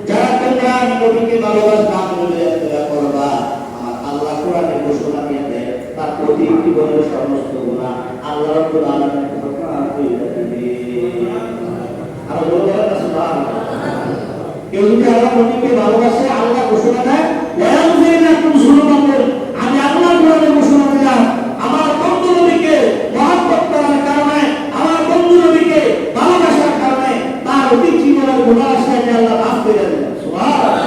যারা তোমরা নবীকে ভালোবাসবে পার্থিব জীবনের সমস্ত গুনাহ আল্লাহ রাব্বুল আলামিন ক্ষমা করে দিবেন। আর বলবেন না সুবহানাল্লাহ। কেউ যদি আল্লাহ নবীকে ভালোবাসে, আল্লাহ ঘোষণা দেয় ওয়ায়াগফিরুলাকুম যুনুবাকুম, আমি আল্লাহ কোরআনে ঘোষণা দিলাম আমার বন্ধু নবীকে মহব্বত করার কারণে, আমার বন্ধু নবীকে ভালোবাসার কারণে তার অতীত জীবনের গুনাহ আছে আল্লাহ মাফ করে দেন। সুবহানাল্লাহ।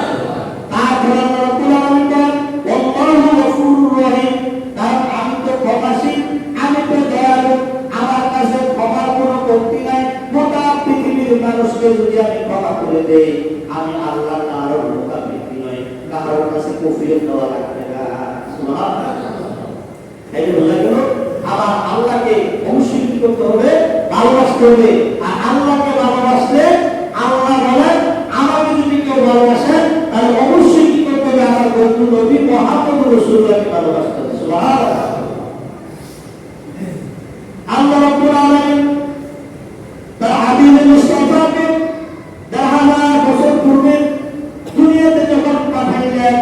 তারপর আল্লাহ রাব্বুল আলামিন বলেন ওয়াল্লাহু গফুরুর রহিম, তার আমি তো ক্ষমাশীল, আমি তো দয়ালু, আমার কাছে ক্ষমার কোনো কমতি নাই। গোটা পৃথিবীর মানুষকে যদি আমি ক্ষমা করে দেই, আমি আল্লাহ কারোর মুখাপেক্ষী নই, কারোর কাছে কফিল দেওয়া লাগবে না। সুবহানাল্লাহ। এই বোঝা গেল আবার আল্লাহকে অবশ্যই কি করতে হবে, ভালোবাসতে হবে। আর আল্লাহকে ভালোবাসলে আল্লাহ বলেন আমাকে যদি কেউ ভালোবাসেন তাহলে অবশ্যই কি করতে হবে, আমার বন্ধু নবী মুহাম্মদ রাসূলুল্লাহকে ভালোবাসতে হবে। সুবহানাল্লাহ। আল্লাহ রাব্বুল আলামিন তার হাবিব মুস্তাফাকে ১০০০০ বছর পূর্বে দুনিয়াতে যখন পাঠাইলেন,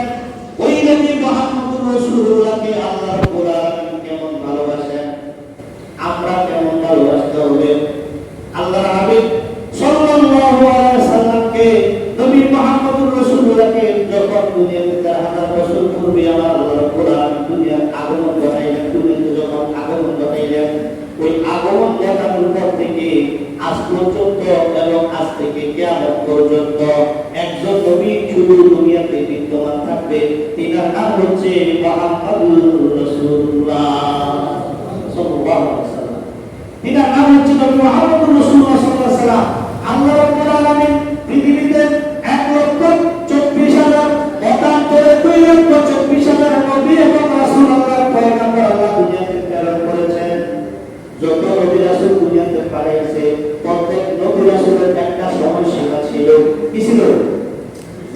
ওই নবী মুহাম্মদ রাসূলুল্লাহকে আল্লাহ রাব্বুল আলামিন কেমন ভালোবাসেন, আমরা কেমন ভালোবাসতে হবে। আল্লাহর হাবিব সাল্লাল্লাহু আলাইহি সাল্লামকে নবী মুহাম্মদ রাসূলুল্লাহকে যখন দুনিয়াতে ১০০০০ বছর পূর্বে আমার আল্লাহ রাব্বুল আলামিন দুনিয়ার আগমন ঘটাইলেন, দুনিয়াতে যখন আগমন ঘটাইলেন, ওই আগমন ঘটানোর পর থেকে আজ পর্যন্ত এবং আজ থেকে কিয়ামত পর্যন্ত একজন নবী শুধু দুনিয়াতে বিদ্যমান থাকবে, তার নাম হচ্ছে মুহাম্মদুর রাসূলুল্লাহ সাল্লাল্লাহু আলাইহি ওয়াসাল্লাম। তার নাম হচ্ছে নবী মুহাম্মদুর রাসূলুল্লাহ সাল্লাল্লাহু আলাইহি ওয়াসাল্লাম। আল্লাহ রাব্বুল আলামিন পৃথিবীতে ১,২৪,০০০ মতান্তরে ২,২৪,০০০ নবী এবং রাসূল আল্লাহর পয়গম্বর আল্লাহ দুনিয়াতে প্রেরণ করেছেন। যত নবী রাসূল দুনিয়াতে পাঠিয়েছে, প্রত্যেক নবী রাসূলের একটা সময়সীমা ছিল। কি ছিল?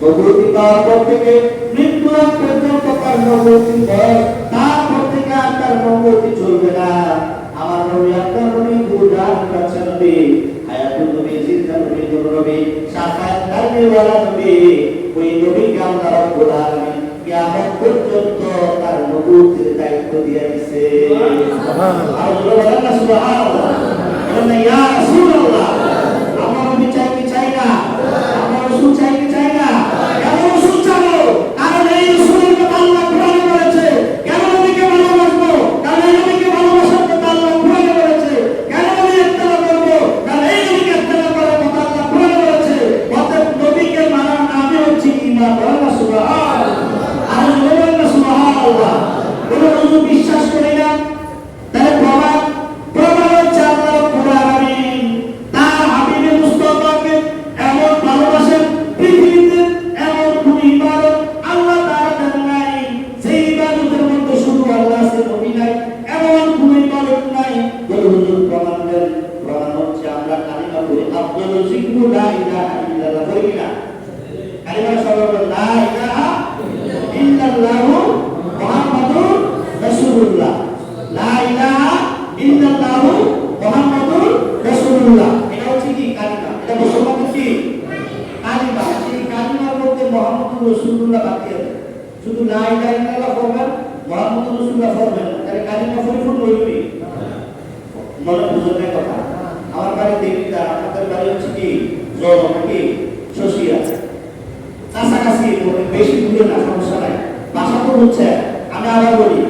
নবুয়তি পাওয়ার পর থেকে মৃত্যু পর্যন্ত তার নবুয়তি হয়, তারপর থেকে আর তার নবুয়তি চলবে না। আমার নবী আপনার নবী গুরুদান কাছে নবী, হায়াতুল নবী, জিন্দা নবী, নূর নবী, শাফায়াত কারণেওয়ালা নবী, ওই নবীকে আল্লাহ রাব্বুল আলামিন কিয়ামত পর্যন্ত তার নবুয়তির দায়িত্ব দিয়ে দিয়েছে। সুবহানাল্লাহ। আর বলেন না সুবহানাল্লাহ। বলেন না ইয়া রাসূলুল্লাহ। আমরা নবী চাই কি চাই না? আমরা রাসূল চাই কি চাই না? কেন রাসূল চাবো? কারণ এই রাসূলের কথা আল্লাহ কোরআনে বলেছে। কেন নবীকে ভালোবাসবো? কারণ এই নবীকে ভালোবাসার কথা আল্লাহ কোরআনে বলেছে। কেন নবী ইত্তেবা করব? কারণ এই নবীকে ইত্তেবা করার কথা আল্লাহ কোরআনে বলেছে। অতএব নবীকে মানার নামই হচ্ছে ঈমান। বলেন না সুবহানাল্লাহ। আর বলেন না সুবহানাল্লাহ। কোনো কিছু বিশ্বাস করি না, তাহলে প্রমাণ হচ্ছে আল্লাহ রাব্বুল আলামিন তার হাবিব মুস্তাফাকে এমন ভালোবাসেন, পৃথিবীতে এমন কোন ইবাদত আল্লাহ তাআলা দেন নাই সেই ইবাদতের মধ্যে শুধু আল্লাহ আছে, নবী নাই, এমন কোন ইবাদত নাই। বলে হুজুর প্রমাণ দেন। প্রমাণ হচ্ছে আমরা কালিমা পড়ি, আফদালু যিকরু লা ইলাহা ইল্লাল্লাহ, বলি না? কালিমা সবাই লা ইলাহা ইল্লাল্লাহু মুহাম্মাদুর রাসূলুল্লাহ, লা ইলাহা ইল্লাল্লাহু মুহাম্মাদুর রাসূলুল্লাহ। এটা হচ্ছে কি কালিমা, এটা মুসলমানদের কি কালিমা। সেই কালিমার মধ্যে মুহাম্মাদুর রাসূলুল্লাহ বাকি আছে, শুধু লা ইলাহা ইল্লাল্লাহ পড়বেন, মুহাম্মাদুর রাসূলুল্লাহ পড়বেন, তাহলে কালিমা পরিপূর্ণ হইবে। মনে বুঝতে কথা। আমার বাড়ি দেবিতা, আপনাদের বাড়ি হচ্ছে কি জল নাকি শশিয়া, কাছাকাছি, বেশি দূরে না, সমস্যা নাই। ভাষা তো হচ্ছে, আমি আবার বলি,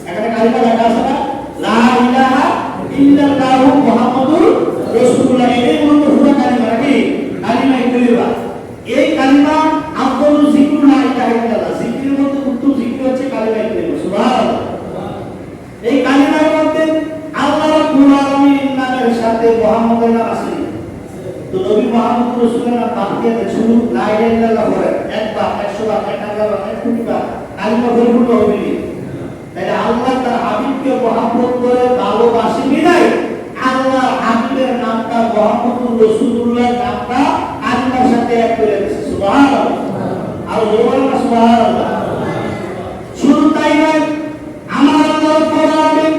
এখানে কালিমা লেখা আছে না, লা ইলাহা ইল্লাল্লাহু মুহাম্মাদুর রাসূলুল্লাহ। এই মূলত পুরো কালিমা নাকি কালিমা ইত্তিবা। এই কালিমা আফদালু যিকরু লা ইলাহা ইল্লাল্লাহ, যিকরের মধ্যে উত্তম যিকর হচ্ছে কালিমা ইত্তিবা। সুবহানাল্লাহ। এই কালিমার মধ্যে আল্লাহ রাব্বুল আলামিন নামের সাথে মুহাম্মাদের নাম আছে। তো নবী মুহাম্মদ রাসূলের নাম বাদ দিয়ে শুধু লা ইলাহা ইল্লাল্লাহ বলেন, একবার 100 বার 1000 বার 1 কোটি বার, কালিমা পরিপূর্ণ হবে না। তাহলে আল্লাহ তার হাবিবকে মহব্বত করে ভালোবাসেন বিধায় আল্লাহ হাবিবের নামটা মুহাম্মদুর রাসূলুল্লাহর নামটা আল্লাহর সাথে এক করে দিয়েছে। সুবহানাল্লাহ। আর বলেন না সুবহানাল্লাহ। শুধু তাই নয়, আমার আল্লাহ রাব্বুল আলামিন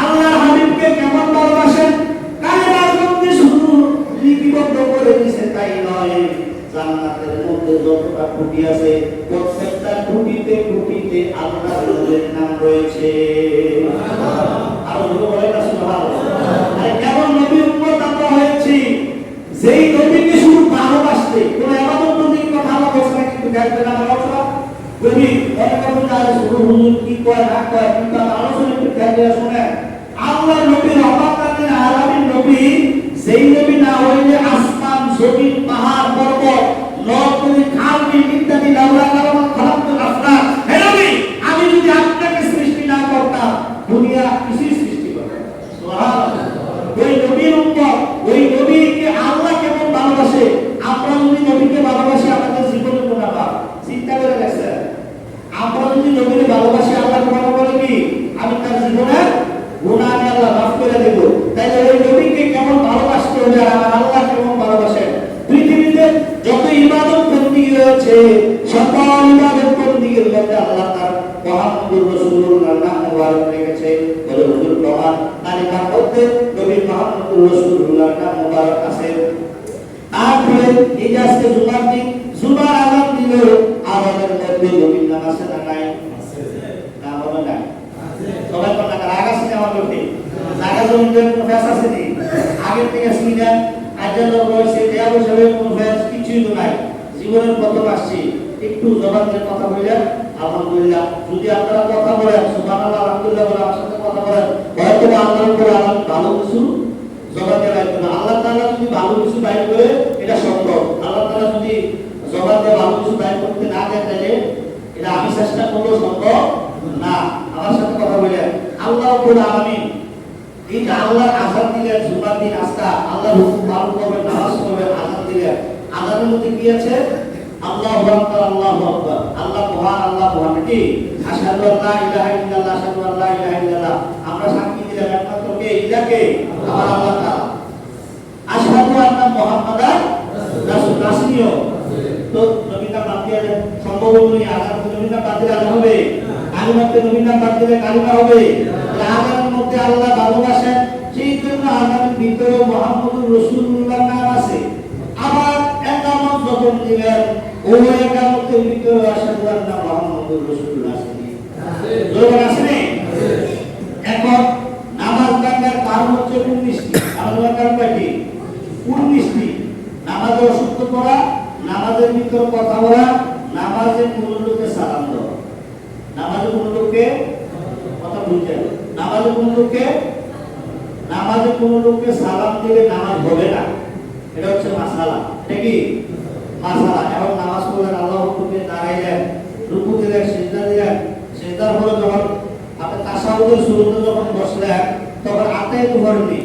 আল্লাহর হাবিবকে কেমন ভালোবাসেন কালিমার মধ্যে শুধু লিপিবদ্ধ করে দিয়েছে তাই নয়, জান্নাতের মধ্যে যতটা খুঁটি আছে প্রত্যেকটা খুঁটিতে খুঁটিতে আল্লাহর রাসূলের নাম রয়েছে। আর বলে না সুবহানাল্লাহ। আরে কেমন নবীর উম্মত আমরা হয়েছি, যেই নবীকে শুধু ভালোবাসতে কোন ইবাদত বন্দেগীর কথা আল্লাহ বলছে না, কিন্তু দেখবেন না আলোচনা নবী অনেক কথা শুধু হুজুর কি করে না করে, কিন্তু আলোচনা একটু খেয়াল করে শুনেন। আল্লাহ নবীর রহমতের আলামিন নবী, সেই নবী না হইলে আসমান জমিন পাহাড় পর্বত নদ নদী খাল বিল ইত্যাদি লাউলা কালাম খালাকুল আফলাক, হে নবী আমি যদি আপনাকে সৃষ্টি না করতাম দুনিয়া কিছুই সৃষ্টি করবে না। সুবহানাল্লাহ। ওই নবীর উম্মত, ওই নবীকে আল্লাহ কেমন ভালোবাসে, আমরা যদি নবীকে ভালোবাসি আমাদের জীবনে গুনাহ পাব। চিন্তা করে দেখছেন, আমরা যদি নবীকে ভালোবাসি আল্লাহ কেমন বলে কি আমি তার জীবনে গুনাহ আল্লাহ মাফ করে দেব। তাইলে ওই নবীকে কেমন ভালোবাসতে হবে আর আমার আল্লাহ কেমন ভালোবাসেন। পৃথিবীতে যত ইবাদত বন্দেগী রয়েছে সকল ইবাদত বন্দেগীর মধ্যে আল্লাহ তার মুহাম্মদুর রাসূলুল্লাহর নাম মুবারক রেখেছে। বলে হুজুর প্রমাণ তালিকার মধ্যে নবী মুহাম্মদুর রাসূলুল্লাহর নাম মুবারক আছে। তারপরে এই যে আজকে জুমার দিন, জুমার আযান দিল, আযানের মধ্যে নবীর নাম আছে না নাই? আছে। না বলে নাই? আছে। সবাই বলে না রাগ আছে আমার মধ্যে? জায়গা জমিনের কোনো ফ্যাস আছে নি? আগে থেকে শুনে আজান রয়েছে, দেয়া বসে কোনো ফ্যাস কিছুই তো নাই। জীবনের প্রথম আসছি, একটু জবানের কথা বললেন আলহামদুলিল্লাহ। যদি আপনারা কথা বলেন সুবহানাল্লাহ আলহামদুলিল্লাহ বলে আমার সাথে কথা বলেন, হয়তো আল্লাহর উপর আল্লাহ ভালো কিছু জবানে রাখবেন। আল্লাহ তাআলা যদি ভালো কিছু বাইর করে এটা সম্ভব। আল্লাহ তাআলা যদি জবানে ভালো কিছু বাইর করতে না দেন তাহলে এটা আমি চেষ্টা করলেও সম্ভব না। আমার সাথে কথা বলেন আল্লাহ রাব্বুল আলামিন এই যে আল্লাহ আযান দিলেন জুমার দিন আজকা আল্লাহ হুকুম পালন করবেন, নামাজ পড়বেন, আযান দিলেন। আযানের মধ্যে কি আছে? আল্লাহু আকবার, আল্লাহু আকবার, আল্লাহ মহান, আল্লাহ মহান। কি আশহাদু আল্লা ইলাহা ইল্লাল্লাহ, আশহাদু আল্লা ইলাহা ইল্লাল্লাহ। আমরা সাক্ষী দিলাম একমাত্র কে? ইলাকে আমার আল্লাহ তাআলা। আশহাদু আন্না মুহাম্মাদার রাসূল, রাসূলিও তো নবীর নাম বাদ দিয়ে সম্ভব নয়। আযান নবীর নাম বাদ দিলে আযান হবে? কালিমাতে নবীর নাম বাদ দিলে কালিমা হবে? আযানের মধ্যে আল্লাহ ভালোবাসেন, সেই জন্য আযানের ভিতরে মুহাম্মদুর রাসূলুল্লাহর নাম আছে। আবার একামত যখন দিলেন ওই একামতের ভিতরে আশহাদু আন্না মুহাম্মাদুর রাসূলুল্লাহ আছে। জোরে আসেনি? এখন নামাজ ভাঙার কারণ হচ্ছে 19টি। নামাজ ভাঙার কয়টি? 19টি। নামাজে অসুস্থ করা, নামাজের ভিতর কথা বলা, নামাজে কোন লোককে সালাম দেওয়া। নামাজে কোন লোককে কথা বলতে হবে। নামাজে কোন লোককে সালাম দিলে নামাজ হবে না। এটা হচ্ছে মাসালা। এটা কি মাসালা? এখন নামাজ পড়লেন, আল্লাহু আকবার দাঁড়াইলেন, রুকু দিলেন, সিজদা দিলেন, সিজদার পরে যখন আপনি তাশাহুদের শুরুতে যখন বসলেন তখন আতায়াতু পড়েননি।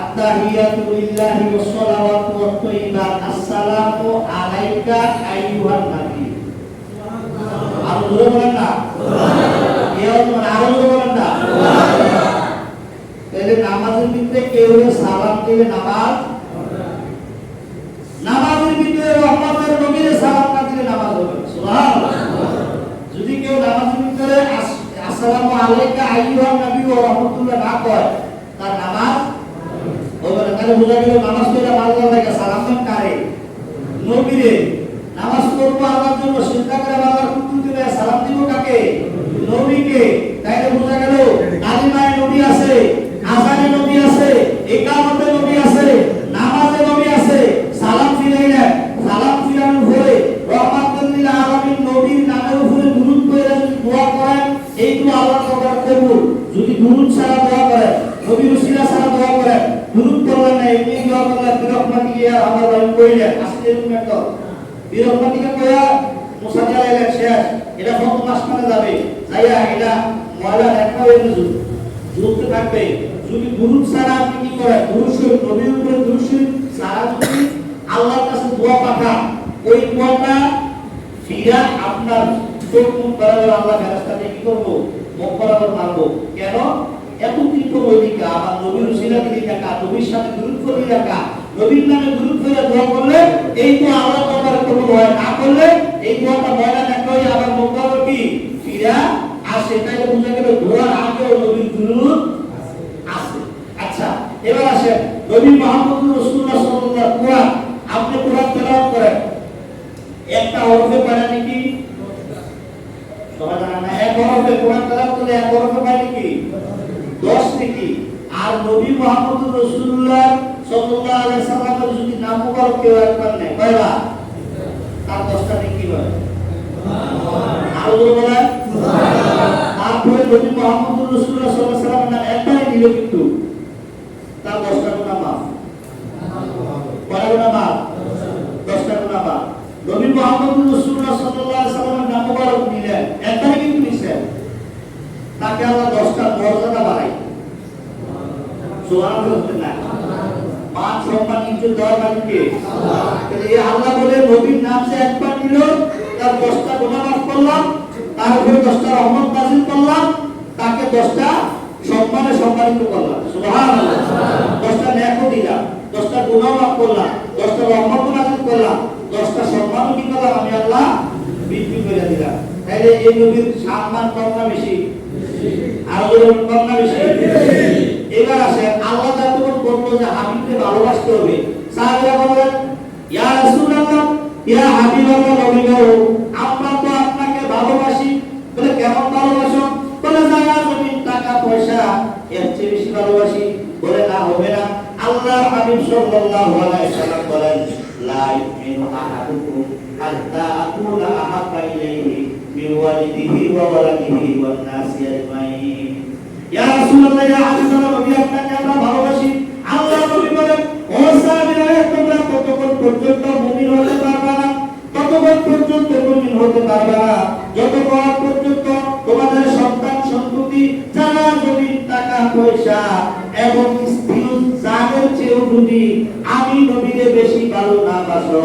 আত্তাহিয়াতু লিল্লাহি ওয়াস সালাওয়াতু ওয়াত তাইয়্যিবাত, আসসালামু আলাইকা আইয়ুহান নবী। সুবহানাল্লাহ। আর জোরে বলেন না সুবহানাল্লাহ। এও তোমার আরো জোরে বলেন না সুবহানাল্লাহ। তাহলে নামাজের ভিতরে কেউ সালাম দিলে নামাজ, নামাজের ভিতরে রহমতের নবীর সালাম না দিলে নামাজ হবে না। সুবহানাল্লাহ। যদি কেউ নামাজের ভিতরে আসসালামু আলাইকা আইয়ুহান নবী ওয়া রাহমাতুল্লাহ না কয় তার নামাজ হবে না। তাহলে বোঝা গেল নামাজ পড়া আল্লাহর লাগে সালাম দেন কারে? নবীরে। নামাজ পড়বো আল্লাহর জন্য, সিজদা করে আল্লাহর হুকুম দিলে সালাম দিব কাকে? নবীকে। তাইলে বোঝা গেল কালিমায় নবী আছে, আযানে নবী আছে, ইকামতে নবী আছে, নামাজে নবী আছে। সালাম ফিরাইলেন, সালাম ফিরানোর পরে রহমাতুল লিল আলামিন নবীর নামের উপরে দুরূদ পড়ে যদি দোয়া করেন এই দোয়া আল্লাহর দরবারে কবুল। যদি দুরূদ ছাড়া দোয়া করেন, নবীর উসিলা ছাড়া দোয়া করেন, দুরূদ পড়লেন না, এমনি দোয়া করলেন, বিরহমাতিকে আমার ভাই কইলেন আসলে এরকম একটা বিরহমাতিকে কইয়া মুসা চালাইলেন শেষ। এটা কত মাস মানে যাবে যাইয়া এটা ময়লা দেখা হয়ে ঝুলতে থাকবে। যদি দুরূদ ছাড়া আপনি কি করেন? দুরূদ শরীফ, নবীর উপরে দুরূদ শরীফ ছাড়া যদি আল্লাহর কাছে দোয়া পাঠান, ওই দোয়াটা ফিরা আপনার চোখ মুখ বরাবর আল্লাহ ফেরেশতাকে কি করব? মুখ বরাবর মারবো। কেন? এত তীব্র ওইদিকে আমার নবীর উসিলা দিলি টাকা, নবীর সাথে দুরূদ পড়ি টাকা, নবীর নামে দুরূদ পড়ে দোয়া করলে এই দোয়া আল্লাহর দরবারে কবুল হয়। না করলে এই দোয়াটা ময়লা দেখা হয়ে আবার মুখ বরাবর কি ফিরা আসে। তাইলে বোঝা গেল দোয়ার আগেও নবীর দুরূদ আছে। আচ্ছা, এবার আসেন নবী মুহাম্মদুর রাসূলুল্লাহ সাল্লাল্লাহু আলাইহি ওয়াসাল্লাম কোরআন। আপনি কোরআন তেলাওয়াত করেন, একটা হরফে পারেন কি? সবাই জানেন না? এক হরফে এক বরকত পায় নাকি 10 নেকি। আর নবী মুহাম্মদ রাসূলুল্লাহ সাল্লাল্লাহু আলাইহি সাল্লামের যদি নাম মুবারক কেউ একবার নেয় কয়বার, তার 10টা নেকি হয়। আরো বলেন তারপরে নবী মুহাম্মদ রাসূলুল্লাহ সাল্লাল্লাহু আলাইহি সাল্লামের নাম একবারই নিল কিন্তু তার 10টা গুনাহ মাফ। কয়টা গুনাহ মাফ? 10টা গুনাহ মাফ। নবী মুহাম্মদ রাসূলুল্লাহ সাল্লাল্লাহু আলাইহি সাল্লামের নাম মুবারক নিলেন, একবারই কিন্তু নিছেন, তাকে আল্লাহ 10টা মর্যাদা বাড়ায়। সুবহানাল্লাহ। মান সম্মান ইজ্জত দেওয়ার মালিককে আল্লাহ। এই আল্লাহ বলে নবীর নাম সে একবার নিল, তার 10টা গুনাহ মাফ করলাম, তার উপরে 10টা রহমত নাযিল করলাম, তাকে 10টা সম্মানে সম্মানিত করলাম। সুবহানাল্লাহ। 10টা নেকও দিলাম, 10টা গুনাহ মাফ করলাম, 10টা রহমত নাযিল করলাম, 10টা সম্মানও কি করলাম আমি আল্লাহ বৃদ্ধি করে দিলাম। তাইলে এই নবীর সম্মান কম না বেশি? আর কম না বেশি? এবার আসে আল্লাহ যখন বলল যে হাবিবকে ভালোবাসতে হবে, সাহাবীরা বললেন ইয়া রাসূলুল্লাহ ইয়া হাবিবাল্লাহ, নবী গো আমরা তো আপনাকে ভালোবাসি। বলে কেমন ভালোবাসো? বলে জায়গা জমি টাকা পয়সা এর চেয়ে বেশি ভালোবাসি। বলে না হবে না। আল্লাহর হাবিব সাল্লাল্লাহু আলাইহি সাল্লাম বলেন লা ইউমিনু আহাদুকুম হাত্তা আকুনা আহাব্বা ইলাইহি মিন ওয়ালিদিহি ওয়া ওয়ালাদিহি ওয়ান নাসি আজমাইন। ইয়া রাসূলুল্লাহ ইয়া হাবিবাল্লাহ, নবী আপনাকে আমরা ভালোবাসি। আল্লাহ নবী বলেন ও সাহাবীরা তোমরা ততক্ষণ পর্যন্ত মুমিন হতে পারবে না, ততক্ষণ পর্যন্ত মুমিন হতে পারবে না যতক্ষণ পর্যন্ত তোমাদের সন্তান সন্ততি যারা জমি টাকা পয়সা এবং স্ত্রী যাদের চেয়েও যদি আমি নবীকে বেশি ভালো না বাসো,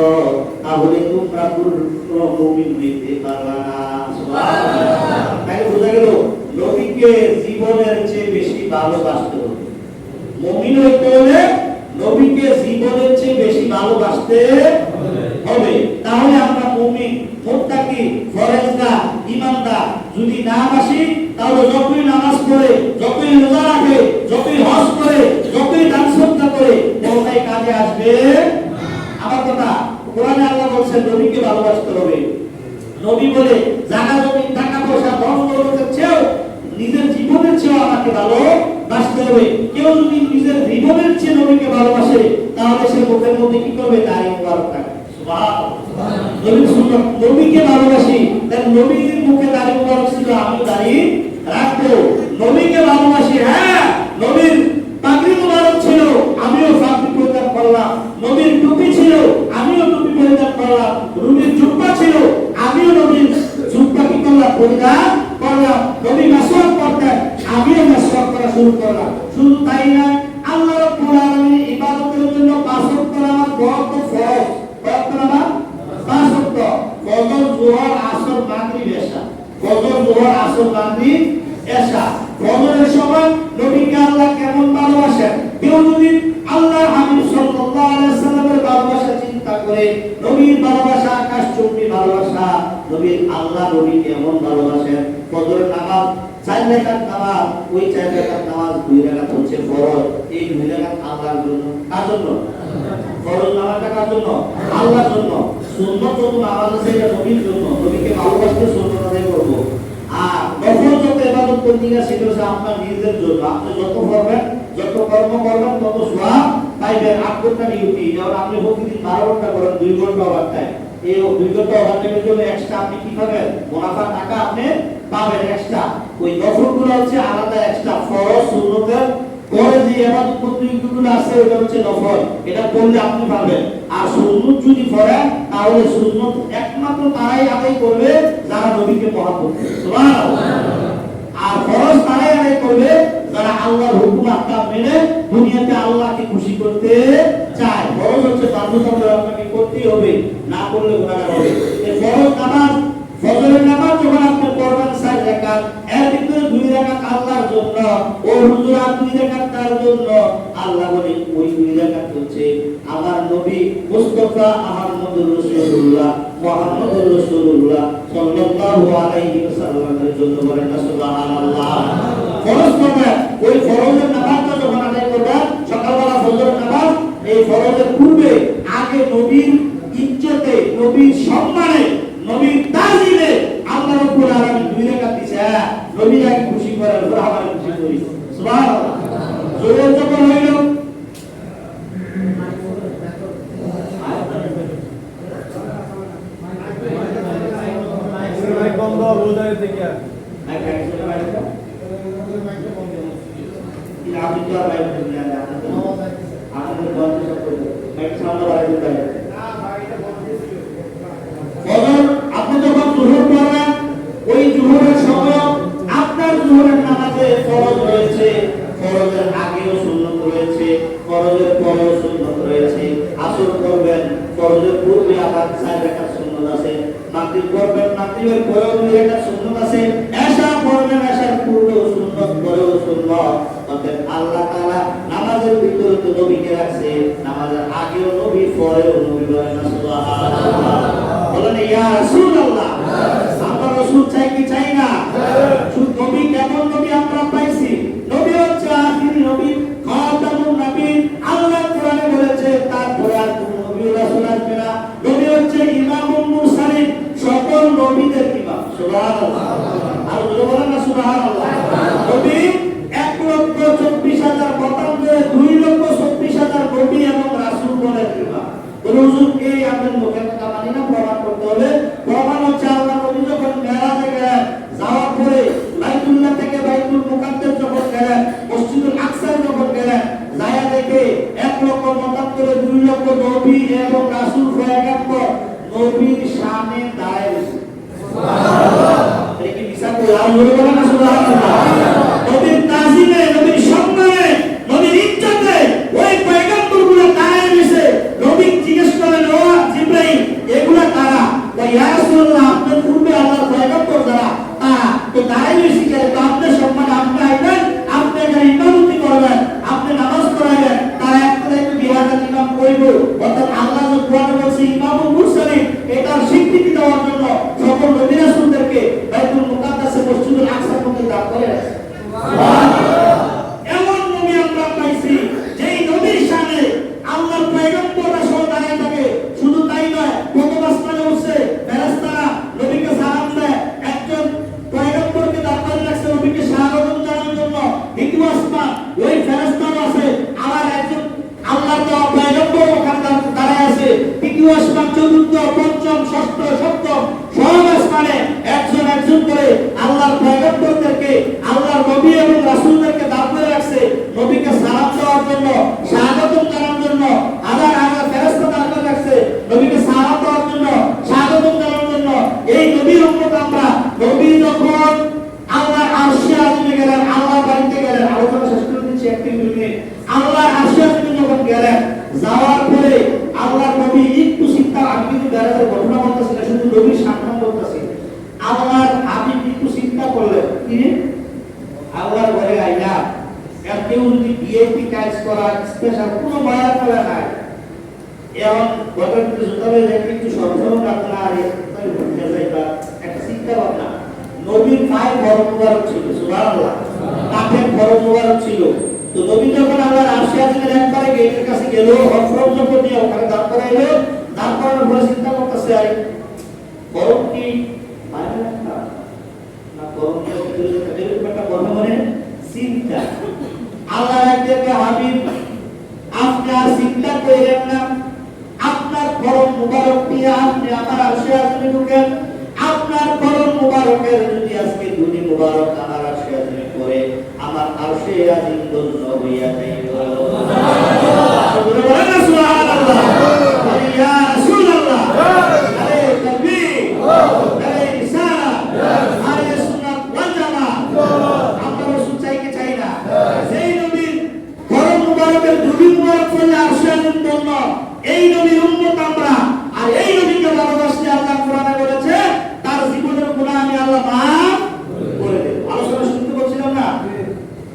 তাহলে তোমরা পূর্ণ মুমিন হইতে পারবে না। সুবহানাল্লাহ। তাই বোঝা গেল নবীকে জীবনের চেয়ে বেশি ভালোবাসতে হবে। মুমিন হইতে হলে নবীকে জীবনের চেয়ে বেশি ভালোবাসতে হবে। তাহলে আমরা মুমিন, মুত্তাকি, ফরজগার, ঈমানদার যদি না বাসি, তাহলে যতই নামাজ পড়ে, যতই রোজা রাখে, যতই হজ করে, যতই দান সদকা করে, কোনটাই কাজে আসবে? আমার কথা কোরআনে আল্লাহ বলেছেন নবীকে ভালোবাসতে হবে। নবী বলে জায়গা জমি টাকা পয়সা ধন দৌলতের চেয়েও নিজের জীবনের চেয়েও আমাকে ভালোবাসতে হবে। কেউ যদি নিজের জীবনের চেয়ে নবীকে ভালোবাসে, তাহলে সে মুখের মধ্যে কি করবে? দাড়ি মোবারক রাখবে। সুবহানাল্লাহ। নবীকে ভালোবাসি, তাই নবীর মুখে দাড়ি মোবারক ছিল, আমি দাড়ি রাখবো। নবীকে ভালোবাসি, হ্যাঁ নবীর পাগড়ি মোবারক ছিল, আমিও পাগড়ি পরিধান করলাম। নবীর টুপি ছিল, আমিও টুপি পরিধান করলাম। নবীর জুব্বা ছিল, আমিও নবীর জুব্বা কি করলাম? পরিধান করলাম। নবী মাসওয়াক করতেন, আমিও মাসওয়াক করা শুরু করলাম। শুধু তাই না, আল্লাহ রাব্বুল আলামিনের ইবাদতের জন্য 5 ওয়াক্ত নামাজ বড় ফরজ। কত নামাজ? 5 ওয়াক্ত। ফজর, যোহর, আসর, মাগরিব, এশা। ফজর, যোহর, আসর, মাগরিব, এশা। ফজরের সময় নবীকে আল্লাহ কেমন ভালোবাসেন? কেউ যদি আল্লাহর হাবিব সাল্লাল্লাহু আলাইহি সাল্লামের ভালোবাসা চিন্তা করে, নবীর ভালোবাসা আকাশচুম্বী ভালোবাসা, নবীর আল্লাহ নবী কেমন ভালোবাসেন? ফজরের নামাজ 4 রাকাত নামাজ, ওই 4 রাকাত নামাজ 2 রাকাত হচ্ছে ফরজ। এই 2 রাকাত আল্লাহর জন্য। কার জন্য? ফরজ নামাজটা কার জন্য? আল্লাহর জন্য। সুন্নাত যত নামাজ আছে এটা নবীর জন্য। নবীকে ভালোবাসতে সুন্নাত আদায় করব। আর নফল যত ইবাদত করতেগা সেটা হচ্ছে আপনার নিজের জন্য। আপনি যত করবেন, যত কর্ম করবেন, তত সওয়াব পাইবেন। 8 ঘন্টা ডিউটি, যেমন আপনি প্রতিদিন 12 ঘন্টা করেন, 2 ঘন্টা ওভারটাইম। এই 2 ঘন্টা ওভারটাইমের জন্য এক্সট্রা আপনি কি পাবেন? মুনাফা টাকা আপনি পাবেন এক্সট্রা। ওই নফলগুলো হচ্ছে আলাদা এক্সট্রা। ফরজ সুন্নতের পরে যে ইবাদত প্রতিগুলো আছে ওটা হচ্ছে নফল, এটা করলে আপনি পাবেন। আর সুন্নত যদি পড়েন, তাহলে সুন্নত একমাত্র তারাই আদায় করবে যারা নবীকে মহব্বত করে। সুবহানাল্লাহ। আর ফরজ তারাই আদায় করবে যারা আল্লাহর হুকুম আহকাম মেনে দুনিয়াতে আল্লাহকে খুশি করতে চায়। ফরজ হচ্ছে বাধ্যতামূলক, আপনাকে করতেই হবে, না করলে গুনাহগার হবে। এই ফরজ নামাজ, ফজরের নামাজ যখন আপনি পড়বেন 4 রাকাত, এর ভিতরে 2 রাকাত আল্লাহর জন্য, ও হুজুর আর 2 রাকাত তার জন্য। আল্লাহ বলে ওই 2 রাকাত হচ্ছে আমার নবী মুস্তাফা আহমদুর রাসূলুল্লাহ মুহাম্মদুর রাসূলুল্লাহ সাল্লাল্লাহু আলাইহি ওয়াসাল্লামের জন্য। বলেন সুবহানাল্লাহ। ফরজ পড়বেন, ওই ফরজের নামাজটা যখন আদায় করবেন, সকালবেলা ফজরের নামাজ, এই ফরজের পূর্বে আগে নবীর ইজ্জতে, নবীর সম্মানে, নবীর তাজিমে আল্লাহ রাব্বুল আলামিন 2 রাকাত দিয়েছে। নবী আগে খুশি করি সুবহানাল্লাহ জোর যখন হইল বন্ধ বোঝাই থেকে আপনি তো আর বাইরে থেকে না আমাদের বন্ধ করে মাইক সামনে বাইরে থেকে ফজর আপনি যখন জোহর পড়বেন ওই জোহরের সময় আপনার জোহরের নামাজে ফরজ রয়েছে ফরজের আগেও সুন্নাত রয়েছে ফরজের পরেও সুন্নাত রয়েছে আসর করবেন ফরজের পূর্বে আবার 4 রাকাত সুন্নাত আছে মাগরিব করবেন মাগরিবের পরেও 2 রাকাত সুন্নাত আছে এশা করবেন এশার পূর্বেও সুন্নাত পরেও সুন্নাত অতএব আল্লাহ তাআলা নামাজের ভিতরে তো নবীকে রাখছে নামাজের আগেও নবী পরেও নবী বলেন সুবহানাল্লাহ বলেন ইয়া রাসূলুল্লাহ আমরা রাসূল চাই কি চাই না শুধু নবী কেমন নবী আমরা পাইছি নবী হচ্ছে আখিরি নবী খাতামুন নবী আল্লাহ কোরআনে বলেছে তারপরে আর কোন নবী রাসূল আসবে না নবী হচ্ছে ইমামুল মুরসালিন সকল নবীদের ইমাম সুবহানাল্লাহ আর বলেন না সুবহানাল্লাহ নবী 1,24,000 মতান্তরে 2,24,000 নবী এবং রাসূল বলেন ইমাম হুজুর এই আমাদের মুখে কথা মানি না প্রমাণ করতে হবে প্রমাণ হচ্ছে আল্লাহ নবী যখন মেরাজে গেলেন যাওয়ার পরে বাইতুল্লাহ থেকে বাইতুল মুকাদ্দাস যখন গেলেন মসজিদুল আকসা যখন গেলেন যায় দেখে 1 লক্ষ মতান্তরে 2 লক্ষ নবী এবং রাসূল পয়গম্বর নবীর সামনে দাঁড়ায় রয়েছে সুবহানাল্লাহ এটা কি বিচার করে আর বলবো না সুবহানাল্লাহ নবীর তাজিমে নবীর সম্মানে নবীর ইজ্জতে ওই পয়গম্বরগুলো দাঁড়ায় রয়েছে নবী জিজ্ঞেস করেন ও জিবরাইল এগুলা কারা ওই ইয়া রাসূলুল্লাহ আপনার পূর্বে আল্লাহর পয়গম্বর যারা তারা তো দাঁড়ায় রয়েছে যে আপনার সম্মানে আপনি আইবেন আপনি এখানে ইমামতি করবেন আপনি নামাজ পড়াবেন তারা একটা একটু বিহারের ইমাম কইব অর্থাৎ আল্লাহ যে কোরআনে বলছে ইমামুল মুরসালিন এটার স্বীকৃতি দেওয়ার জন্য সকল নবী রাসূলদেরকে বাইতুল মুকাদ্দাসে মসজিদুল আকসার মধ্যে দাঁড় করে রাখছে সুবহানাল্লাহ এমন নবী আমরা পাইছি যেই নবীর সামনে আল্লাহর পয়গম্বররা সহ দাঁড়ায় থাকে শুধু তাই নয় প্রথম আসমানে উঠছে ফেরেশতারা নবীকে সালাম দেয় একজন পয়গম্বরকে দাঁড় করে রাখছে নবীকে স্বাগতম জানানোর জন্য দ্বিতীয় আসমান ওই ফেরেশতারা আছে আবার একজন আল্লাহর দেওয়া পয়গম্বর ওখানে দাঁড়ায় আছে তৃতীয় আসমান চতুর্থ পঞ্চম ষষ্ঠ সপ্তম সব আসমানে একজন একজন করে আল্লাহর পয়গম্বরদেরকে আল্লাহর নবী এবং রাসূলদেরকে দাঁড় করে রাখছে নবীকে সালাম দেওয়ার জন্য স্বাগতম জানানোর জন্য আবার ফেরেশতা দাঁড় করে রাখছে নবীকে সালাম দেওয়ার জন্য স্বাগতম জানানোর জন্য এই নবীর উম্মত আমরা নবী যখন আল্লাহর আরশে আজিমে গেলেন আল্লাহর বাড়িতে গেলেন আলোচনা শেষ করে দিচ্ছি একটি মিনিট আল্লাহর আরশে আজিমে যখন গেলেন যাওয়ার পরে আল্লাহর নবী একটু চিন্তা আমি কিন্তু বেড়াদের ঘটনা বলতেছি না শুধু নবীর সামনে বলতেছি আল্লাহর হাবিব একটু চিন্তা করলেন কি আল্লাহর ঘরে আইলা কেউ যদি ভিআইপি কাজ করা স্পেশাল কোনো মায়া করা নাই এখন ঘটনা কিন্তু জোতাবে দেখে একটু সরসরম রাখনা আর তাই ভুলতে যাইবা একটা চিন্তা ভাবনা নবীর পায়ে বড় মুবারক ছিল সুবহানাল্লাহ কাফের বড় মুবারক ছিল তো নবী যখন আল্লাহর আরশে আজিমের একবারে গেটের কাছে গেল হফরম যখন নিয়ে ওখানে দাঁড় করাইলো দাঁড় করানোর পরে চিন্তা করতেছে আরে বরং কি মানে না বরং কি এরকম একটা কথা মনে চিন্তা আল্লাহ রাখতে হাবিব আপনি আর চিন্তা করেন না আপনার করম মুবারক দিয়ে আপনি আমার আরশে আজিমে ঢুকেন আপনার করম মুবারকের যদি আজকে দুনি মুবারক আমার আরশে আজিমে পড়ে আমার আরশে আজিম ধন্য হইয়া যাইব সুবহানাল্লাহ সুবহানাল্লাহ ইয়া রাসূলুল্লাহ আরে তাকবীর আরে রিসালাত আরে সুন্নাত ওয়াল জামাত আমরা রাসূল চাই কি চাই না সেই নবীর করম মুবারকের দুনি মুবারক পড়লে আরশে আজিম ধন্য এই নবীর উম্মত আমরা আর এই নবীকে ভালোবাসলে আল্লাহ কোরআনে বলেছে তার জীবনের গুনাহ আমি আল্লাহ maaf করে দেব আলোচনা শুনতে বলছিলাম না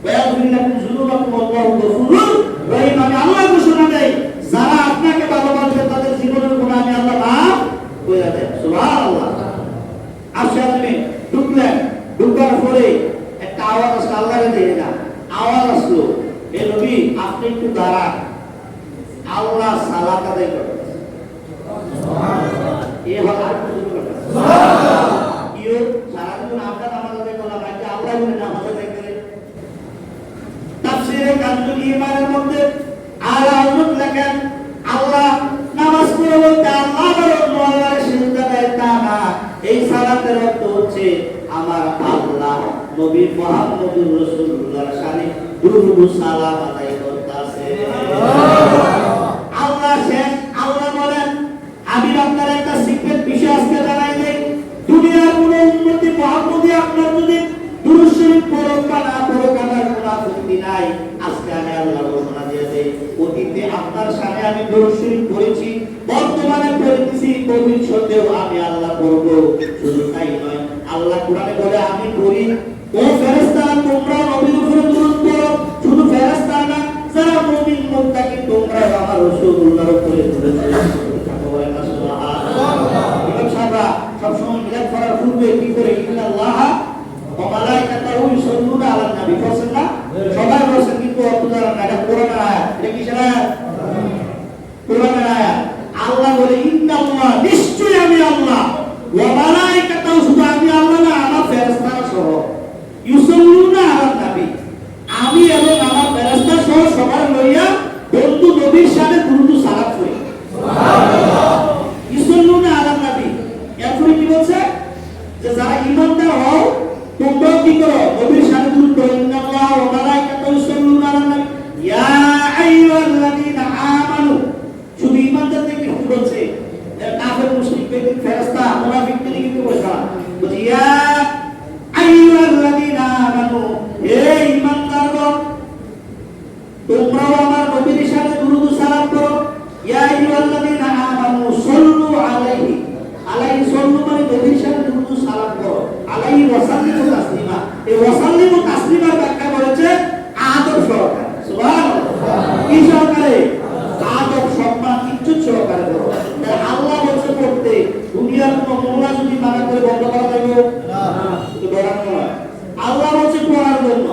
ওয়ায়াযুল্লাকুম যুনুবাকুম আল্লাহু গফুরুর রহিম আমি আল্লাহ ঘোষণা দেই যারা আপনাকে ভালোবাসে তাদের জীবনের গুনাহ আমি আল্লাহ maaf করে দেব সুবহানাল্লাহ আশাআদমে ঢুকলেন ঢুকার পরে একটা আওয়াজ আসলো আল্লাহকে দেখে না আওয়াজ আসলো হে নবী আপনি একটু দাঁড়ান আল্লাহ সালাত আদায় করে সুবহানাল্লাহ এই হলো আর কিছু কথা সুবহানাল্লাহ ইও সারা জীবন আমরা নামাজ আদায় করলাম আজকে আল্লাহ বলে নামাজ আদায় করে জিরে কান্দুলি ইমানের মধ্যে আলা হযরত লেখেন আল্লাহ নামাজ পড়ে বলতে আল্লাহ বড় আল্লাহর সিজদা দেয় তা না, এই সালাতের অর্থ হচ্ছে আমার আল্লাহ নবী মুহাম্মদুর রাসূলুল্লাহর শানে দুরূদ ও সালাম আদায় করতেছে। আল্লাহ শেষ আল্লাহ বলেন আমি আপনার একটা সিক্রেট বিষয় আজকে জানাই দেই, দুনিয়ার কোনো উন্নতি মুহাম্মদি আপনার যদি দুরূদ শরীফ পড়ো বা না পড়ো কাটার কোনো আপত্তি নাই। আজকে আমি আল্লাহ ঘোষণা দিয়ে দেই অতীতে আপনার সামনে আমি দুরূদ শরীফ পড়েছি, বর্তমানে পড়তেছি, ভবিষ্যতেও আমি আল্লাহ পড়ব। শুধু তাই নয়, আল্লাহ কোরআনে বলে আমি পড়ি ও ফেরেশতারা তোমরা নবীর উপরে দুরূদ পড়ো। শুধু ফেরেশতা না, যারা মুমিন মুত্তাকি তোমরা আমার রাসূলুল্লাহর উপরে দুরূদ পড়ো। ইমাম সাহেবরা সবসময় মিলাদ করার পূর্বে কি করে ইন্নাল্লাহ ওয়া মালাইকাতাহু ইউসাল্লুনা আলান নবী বলেন না? সবাই বলেন কিন্তু অর্থ জানেন না, এটা কোরআনের আয়াত। এটা কিসের আয়াত? কোরআনের আয়াত। আল্লাহ বলে ইন্নাল্লাহ নিশ্চয়ই আমি আল্লাহ ওয়া মালাইকাতাহু শুধু আমি আল্লাহ না, আমার ফেরেশতারা সহ ইউসাল্লুনা আলান নবী আমি এবং আমার ফেরেশতা সহ সবার লইয়া বন্ধু নবীর সাথে দুরূদ ও সালাম করি। সুবহানাল্লাহ। ইউসাল্লুনা আলান নবী এরপরে কি বলছে যে যারা ঈমানদার হও তোমরাও কি করো নবীর সাথে দুরূদ পড়ো। ইন্নাল্লাহ ওয়া মালাইকাতাহু ইউসাল্লুনা আলান নবী ইয়া আইয়ুহাল্লাযীনা আমানু শুধু ঈমানদারদের কি বলছে? কাফের মুশরিক বেঈমান ফেরেশতা মুনাফিকদের কি বলছে? বলছে ইয়া আইয়ুহাল্লাযীনা আমানু হে ঈমানদারগণ তোমরাও আমার নবীর সাথে দুরূদ ও সালাম করো। ইয়া আইয়ুহাল্লাযীনা আমানু সাল্লু আলাইহি আলাইহি সাল্লু মানে নবীর সাথে দুরূদ ও সালাম করো। আলাইহি ওয়া সাল্লিমু তাসলিমা, এই ওয়া সাল্লিমু তাসলিমার ব্যাখ্যা করেছে আদব সহকারে। সুবহানাল্লাহ। কি সহকারে? আদব সম্মান ইজ্জত সহকারে করো। তাই আল্লাহ বলছে করতে দুনিয়ার কোনো মোল্লা যদি মানা করে বন্ধ করা যাবে না, তো বলার নয়। আল্লাহ বলছে পড়ার জন্য,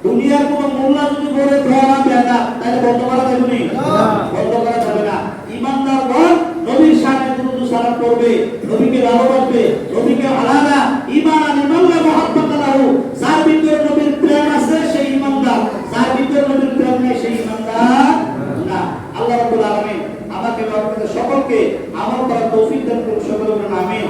দুনিয়ার কোনো মোল্লা যদি বলে পড়া বেদা তাহলে বন্ধ করা যাবে না, বন্ধ করা যাবে না। ঈমানদারগণ নবীর সামনে দুরূদ ও সালাম করবে, নবীকে ভালোবাসবে, নবীকে আলাদা ঈমান আলিমাল্লাহ মুহাম্মাদাহু যার ভিতরে নবীর প্রেম আছে সেই ঈমানদার, যার ভিতরে নবীর প্রেম নেই সেই ঈমানদার না। আল্লাহ রাব্বুল আলামিন আমাকে এবং আপনাদের সকলকে আমল করার তৌফিক দান করুন। সকলে বলুন আমিন।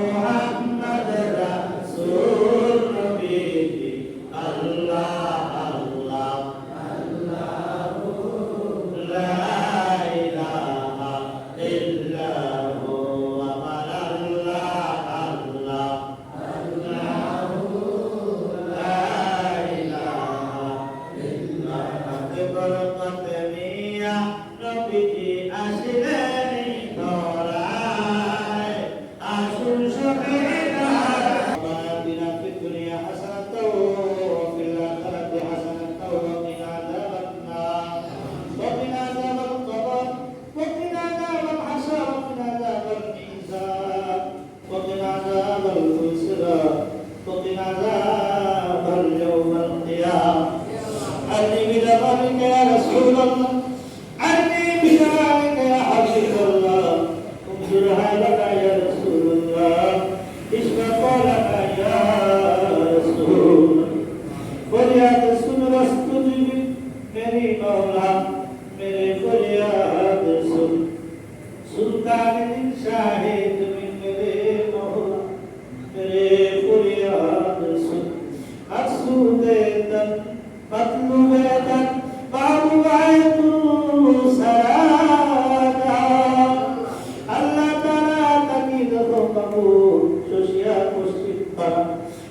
Muhammad Rasul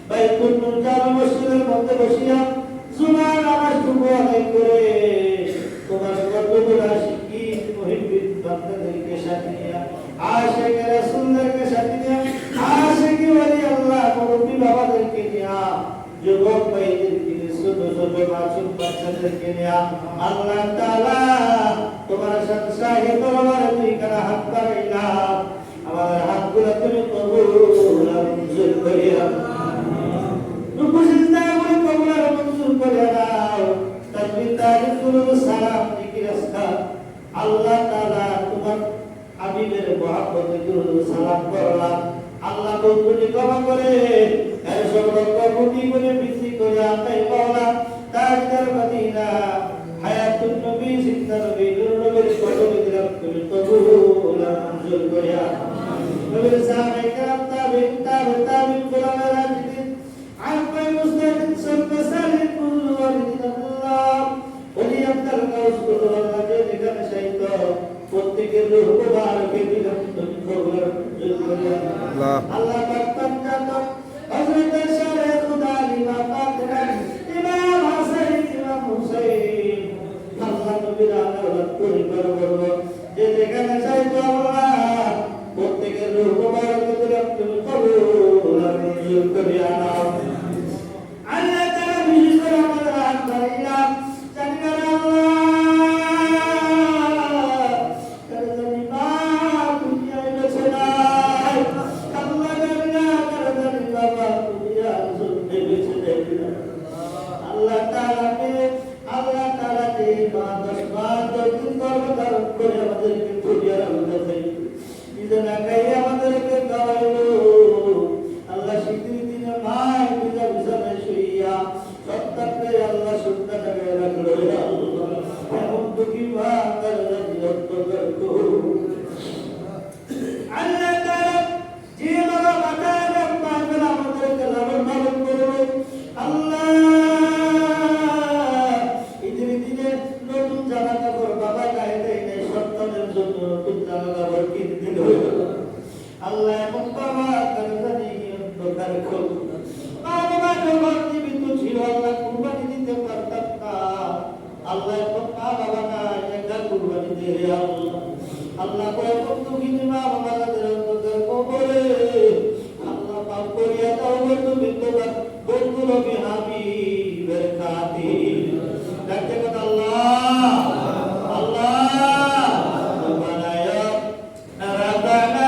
বাইতুল মুকাররম মসজিদের মধ্যে বসিয়া জুমার নামাজটুকু আদায় করে তোমার কতগুলো আশিকি মুহিব্বিন বান্দাদেরকে সাথে নিয়ে আশিক রাসূলদেরকে সাথে নিয়ে আশিক ওলি আল্লাহ মুরব্বি বাবাদেরকে নিয়ে যুবক ভাইদেরকে নিয়ে ছোট ছোট মাসুম বাচ্চাদেরকে নিয়ে আল্লাহ তাআলা তোমার সাথে শাহী দরবারে দুই কানা হাত বাড়াইলাম আমাদের হাতগুলো তুমি কবুল আর মঞ্জুর করিয়া রুকু সিজদা করে কবুল আর মঞ্জুর করিয়া দাও তাকবীর তাহলিল দুরূদ সালাম জিকির আজকার আল্লাহ তাআলা তোমার হাবিবের মহব্বতে দুরূদ সালাম করলাম আল্লাহ কবুলি ক্ষমা করে এর সর্বত্র কোটি করে বৃদ্ধি করে আতাই পাওলা তাজদার মদিনা হায়াতুন নবী জিন্দা নবী নূর নবীর কদমে দিলাম তুমি কবুল আর মঞ্জুর করিয়া নবীর সাহাবায়ে কেরাম তাবিঈন গোলামের রাশিদিন আরফায়ে মুস্তাহিদিন সাল্লাল্লাহু আলাইহি ওয়াসাল্লাম ওলি আব্দুল কাউস আল্লাহ যে যেখানে শাহিদ প্রত্যেকের রূহ মুবারকে দিলাম তুমি কবুল আর মঞ্জুর করিয়া আল্লাহ পাক পঞ্জাত হযরত শারে খুদা লিমা পাক ইমাম হাসান ইমাম হুসাইন আল্লাহ নবীর আলাওয়াত পরিবার বর্গ যে যেখানে শাহিদ আল্লাহ প্রত্যেকের রূহ মুবারকে দিলাম তুমি কবুল আর মঞ্জুর করিয়া নাও আল্লাহ তাআলা বিশেষ করে আমাদের হাত বাড়াইলাম জানি না আল্লাহ কারদানি মা দুনিয়ায় বেঁচে নাই আল্লাহ জানি না কারদানি বাবা দুনিয়ার জন্যে বেঁচে নেই আল্লাহ তাআলা যে মা 10 মাস 10 দিন গর্ভে ধারণ করে আমাদেরকে দুনিয়ার আল্লাহ নিজে না খাইয়ে আমাদেরকে খাওয়াইলো আল্লাহ শীতের দিনে মায় পূজা বিছানায় শুইয়া সত্তাকে আল্লাহ সুন্দর জায়গায় রাখলো আল্লাহ এমন দুঃখী মা তার অন্তর্গত আল্লাহ তাআলা যে বাবা মাতার পাগল আমাদেরকে লালন পালন করলো আল্লাহ ঈদের দিনে নতুন জামা কাপড় বাবা গায়ে দেয় নাই সন্তানের জন্য নতুন জামা কাপড় কিনে দিল আল্লাহ এমন বাবা তার জানি অন্ধকার খোল বাবা যখন জীবিত ছিল আল্লাহ কুরবানি দিতে পারতাম না আল্লাহ এখন মা বাবা নাই একটা কুরবানি দে আল্লাহ আল্লাহ কখন তুমি মা বাবা তাদের অন্তর কবরে আল্লাহ পাক করিয়া দাও তুমি তোমার বন্ধু নবী হাবিবের খাতির ডাকতে কথা আল্লাহ আল্লাহ রব্বানা ইয়া রাব্বানা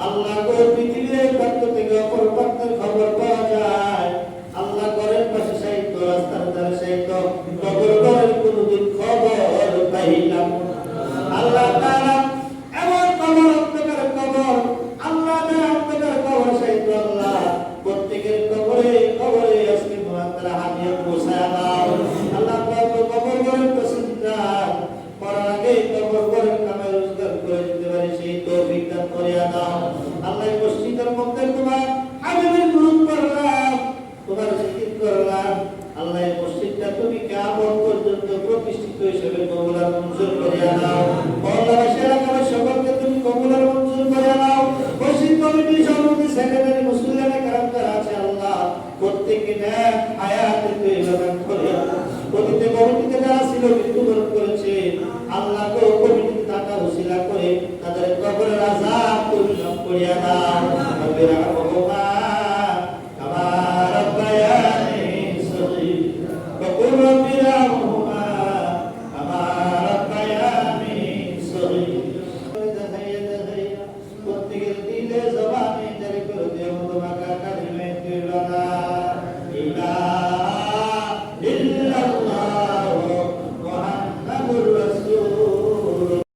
আল্লাহ গো পৃথিবীর প্রান্ত থেকে অপর প্রান্তের খবর পাওয়া যায় আল্লাহ ঘরের পাশে সাহিত্য রাস্তার ধারে সাহিত্য কবর ঘরের কোনদিন খবর পাইলাম আল্লাহ তাআলা এমন কবর অন্ধকার কবর আল্লাহ তাআলা অন্ধকার কবর সাহিত্য আল্লাহ প্রত্যেকের কবরে কবরে আজকে মহান তারা হাদিয়া আল্লাহ এই মসজিদটা তুমি কিয়ামত পর্যন্ত প্রতিষ্ঠিত হিসেবে কবুল আর মঞ্জুর করে নাও। মওলানা শেরাকার সকলকে তুমি কবুল আর মঞ্জুর করে নাও। মসজিদ কমিটি সভাপতি সেক্রেটারি মুসলিম কারাম যারা আছে আল্লাহ প্রত্যেককে নেক হায়াতে তৈয়বা করে প্রতিটি কমিটিতে যারা ছিল মৃত্যুবরণ করেছে আল্লাহ তো কমিটিতে টাকা উসিলা করে তাদের কবরের আযাব তুমি মাফ করিয়া দাও।